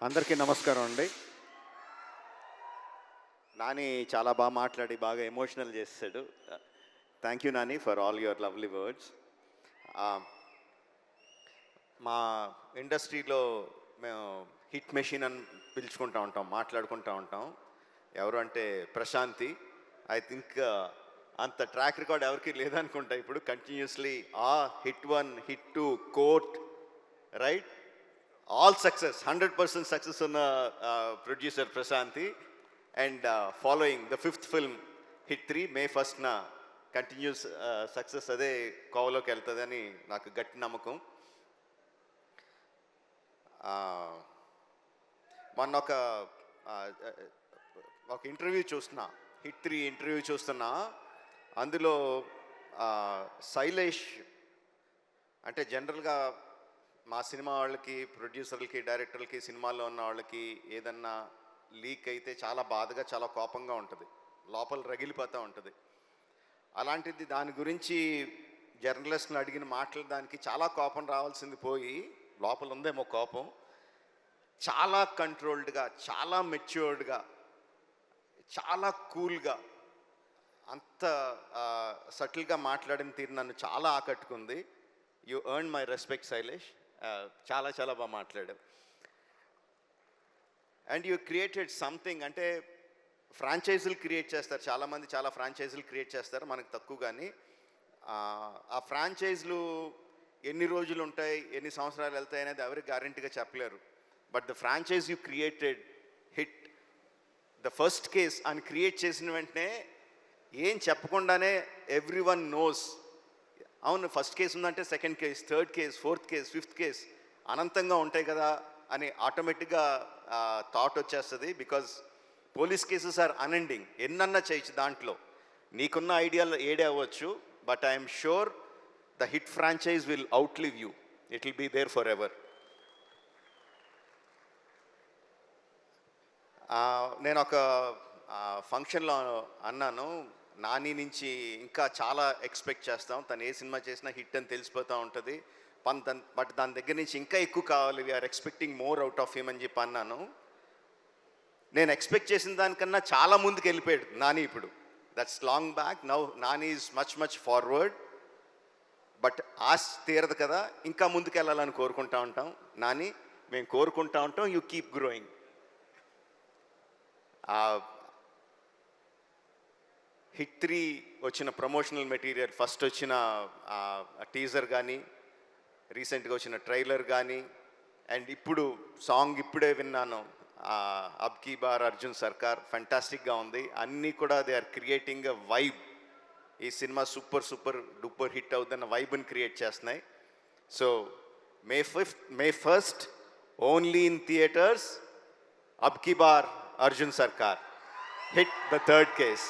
అందరికీ నమస్కారం అండి. నాని చాలా బాగా మాట్లాడి బాగా ఎమోషనల్ చేశాడు. Thank you Nani for all your lovely words. మా ఇండస్ట్రీలో మేము హిట్ మెషిన్ అని పిలుచుకుంటూ ఉంటాం, మాట్లాడుకుంటూ ఉంటాం. ఎవరు అంటే ప్రశాంతి. ఐ థింక్ అంత ట్రాక్ రికార్డ్ ఎవరికి లేదనుకుంటా. ఇప్పుడు continuously hit 1, hit 2, court, right, all success, 100% success on producer Prasanthi, and following the 5th film hit 3 May 1st na continuous success ade kovaloki veltadani naaku gatti namakam. మొన్న ఒక interview చూస్తున్నా, hit 3 interview చూస్తున్నా. అందులో శైలేష్ అంటే జనరల్గా మా cinema వాళ్ళకి, ప్రొడ్యూసర్లకి, డైరెక్టర్లకి, సినిమాల్లో ఉన్న వాళ్ళకి ఏదన్నా లీక్ అయితే చాలా బాధగా, చాలా కోపంగా ఉంటుంది, లోపల రగిలిపోతూ ఉంటుంది. అలాంటిది దాని గురించి జర్నలిస్ట్ని అడిగిన మాటలు దానికి చాలా కోపం రావాల్సింది పోయి లోపల ఉందేమో కోపం. చాలా కంట్రోల్డ్గా, చాలా మెచ్యూర్డ్గా, చాలా కూల్గా, అంత సటిల్గా మాట్లాడిన తీరు నన్ను చాలా ఆకట్టుకుంది. You earn my respect Shailesh. చాలా చాలా బాగా మాట్లాడావు. And you created something. అంటే ఫ్రాంచైజీలు క్రియేట్ చేస్తారు చాలామంది, చాలా ఫ్రాంచైజీలు క్రియేట్ చేస్తారు, మనకు తక్కువ. కానీ ఆ ఫ్రాంచైజీలు ఎన్ని రోజులు ఉంటాయి, ఎన్ని సంవత్సరాలు వెళ్తాయి అనేది ఎవరికి గ్యారెంటీగా చెప్పలేరు. But the franchise you created hit the first case అని క్రియేట్ చేసిన వెంటనే ఏం చెప్పకుండానే ఎవ్రీ వన్ నోస్, అవును ఫస్ట్ కేసు ఉందంటే second case, third case, fourth case, fifth case అనంతంగా ఉంటాయి కదా అని ఆటోమేటిక్గా థాట్ వచ్చేస్తుంది. Because police cases are unending. ఎన్నన్నా చేయొచ్చు దాంట్లో, నీకున్న ఐడియాలు ఏడే అవ్వచ్చు. But I'm sure the hit franchise will outlive you. It will be there for ever. నేను ఒక ఫంక్షన్లో అన్నాను, నాని నుంచి ఇంకా చాలా ఎక్స్పెక్ట్ చేస్తాం, తను ఏ సినిమా చేసినా హిట్ అని తెలిసిపోతూ ఉంటుంది, బట్ దాని దగ్గర నుంచి ఇంకా ఎక్కువ కావాలి, we are expecting more out of him అని చెప్పి అన్నాను. నేను ఎక్స్పెక్ట్ చేసిన దానికన్నా చాలా ముందుకు వెళ్ళిపోయాడు నాని ఇప్పుడు. That's long back. Now Nani is much much forward. But ఆశ తీరదు కదా, ఇంకా ముందుకు వెళ్ళాలని కోరుకుంటా ఉంటాం. నాని, మేము కోరుకుంటా ఉంటాం, యూ కీప్ గ్రోయింగ్. హిట్ 3 వచ్చిన ప్రమోషనల్ మెటీరియల్, ఫస్ట్ వచ్చిన టీజర్ కానీ, రీసెంట్గా వచ్చిన ట్రైలర్ కానీ, అండ్ ఇప్పుడు సాంగ్ ఇప్పుడే విన్నాను, అబ్ కీ బార్ అర్జున్ సర్కార్, ఫెంటాస్టిక్గా ఉంది. అన్నీ కూడా they are creating a vibe. ఈ cinema super super duper hit అవుతున్న వైబ్ని క్రియేట్ చేస్తున్నాయి. So May 1st only in theatres, అబ్ కీ బార్ Arjun Sarkar, hit the 3rd case.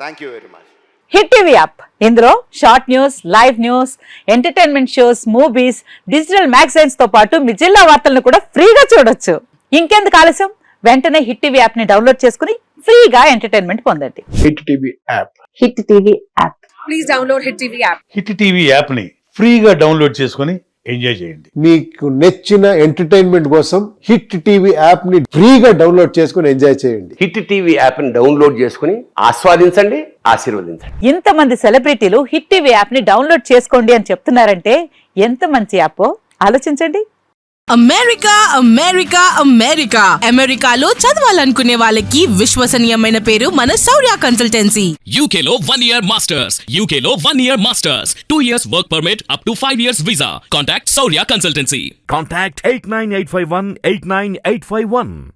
Thank you very much. Hit TV app, ఇందులో short news, live news, entertainment shows, movies, digital magazines తో పాటు మీ జిల్లా వార్తలను కూడా ఫ్రీగా చూడొచ్చు. ఇంకెందుకు ఆలస్యం, వెంటనే హిట్ టీవీ యాప్ ని డౌన్లోడ్ చేసుకుని ఫ్రీగా ఎంటర్టైన్మెంట్ పొందండి. Hit TV app. Hit TV app. Please download hit TV app. Hit TV app ని ఫ్రీగా డౌన్లోడ్ చేసుకుని ఎంజాయ్ చేయండి. మీకు నచ్చిన ఎంటర్టైన్మెంట్ కోసం హిట్ టీవీ యాప్ ని ఫ్రీగా డౌన్లోడ్ చేసుకుని ఎంజాయ్ చేయండి. హిట్ టీవీ యాప్ ని డౌన్లోడ్ చేసుకుని ఆస్వాదించండి, ఆశీర్వదించండి. ఇంతమంది సెలబ్రిటీలు హిట్ టీవీ యాప్ ని డౌన్లోడ్ చేసుకోండి అని చెప్తున్నారంటే ఎంత మంచి యాప్ ఆలోచించండి. అమెరికా అమెరికా అమెరికా అమెరికాలో చదవాలనుకునే వాళ్ళకి విశ్వసనీయమైన పేరు మన శౌర్య కన్సల్టెన్సీ. UK లో 1 year masters, UK లో 1 year masters, 2 years work permit up to 5 years visa. Contact Saurya Consultancy. Contact 89851 89851.